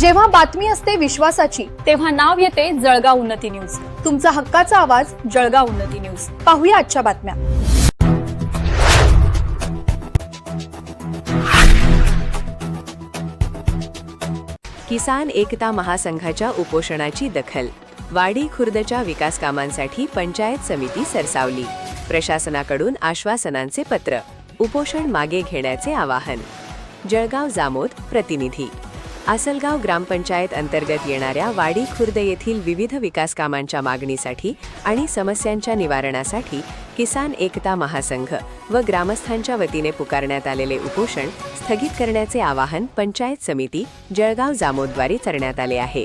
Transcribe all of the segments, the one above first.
जेव्हा बातमी असते विश्वासाची, तेव्हा नाव येते जळगाव उन्नती न्यूज। तुमचा हक्काचा आवाज जळगाव उन्नती न्यूज। पाहूया आजच्या बातम्या। किसान एकता महासंघाच्या उपोषणाची दखल। वाडी खुर्दच्या विकास कामांसाठी पंचायत समिती सरसावली। प्रशासनाकडून आश्वासनांचे पत्र। उपोषण मागे घेण्याचे आवाहन। जळगाव जामोद प्रतिनिधी। आसलगाव ग्रामपंचायत अंतर्गत येणाऱ्या वाडी खुर्द येथील विविध विकास कामांच्या मागणीसाठी आणि समस्यांच्या निवारणासाठी किसान एकता महासंघ व ग्रामस्थांच्या वतीने पुकारण्यात आलेले उपोषण स्थगित करण्याचे आवाहन पंचायत समिती जळगाव जामोदद्वारे करण्यात आले आहे।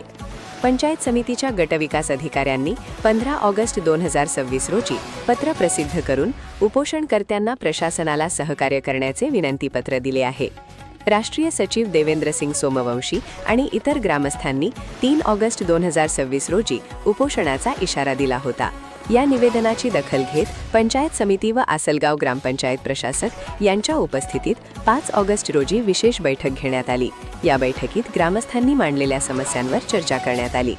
पंचायत समितीच्या गटविकास अधिकाऱ्यांनी 15 ऑगस्ट 2026 रोजी पत्र प्रसिद्ध करून उपोषणकर्त्यांना प्रशासनाला सहकार्य करण्याचे विनंतीपत्र दिले आहे। राष्ट्रीय सचिव देवेंद्र सिंग सोमवंशी आणि इतर ग्रामस्थांनी 3 ऑगस्ट 2026 रोजी उपोषणाचा इशारा दिला होता। या निवेदनाची दखल घेत पंचायत समिती व आसलगाव ग्रामपंचायत प्रशासक यांच्या उपस्थितीत 5 ऑगस्ट रोजी विशेष बैठक घेण्यात आली। या बैठकीत ग्रामस्थांनी मांडलेल्या समस्यांवर चर्चा करण्यात आली।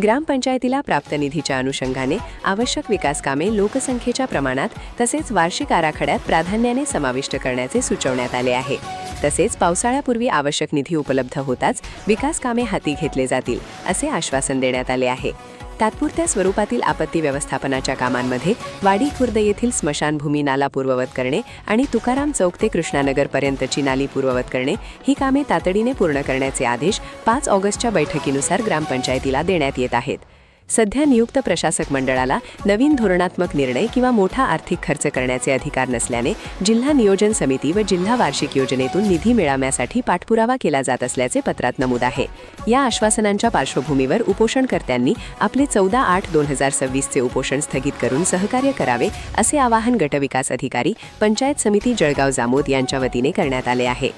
ग्रामपंचायतीला प्राप्त निधीच्या अनुषंगाने आवश्यक विकास कामे लोकसंख्येच्या प्रमाणात तसेच वार्षिक आराखड्यात प्राधान्याने समाविष्ट करण्याचे सुचवण्यात आले आहे। तसेच पावसाळ्यापूर्वी आवश्यक निधी उपलब्ध होताच विकास कामे हाती घेतले जातील असे आश्वासन देण्यात आले आहे। तात्पुरत्या स्वरूपातील आपत्ती व्यवस्थापनाच्या कामांमध्ये वाडी खुर्द येथील स्मशानभूमी नाला पूर्ववत करणे आणि तुकाराम चौक ते कृष्णानगर पर्यंतची नाली पूर्ववत करणे ही कामे तातडीने पूर्ण करण्याचे आदेश 5 ऑगस्टच्या बैठकीनुसार ग्रामपंचायतीला देण्यात येत आहेत। सध्या नियुक्त प्रशासक मंडळाला नवीन धोरणात्मक निर्णय किंवा मोठा आर्थिक खर्च करण्याचे अधिकार नसल्याने जिल्हा नियोजन समिती व जिल्हा वार्षिक योजनेतून निधी मिळवण्यासाठी पाठपुरावा केला जात असल्याचे पत्रात नमूद आहे। या आश्वासनांच्या पार्श्वभूमीवर उपोषणकर्त्यांनी आपले 14/8/2026 चे उपोषण स्थगित करून सहकार्य करावे असे आवाहन गटविकास अधिकारी पंचायत समिती जळगाव जामोद यांच्या वतीने करण्यात आले आहे।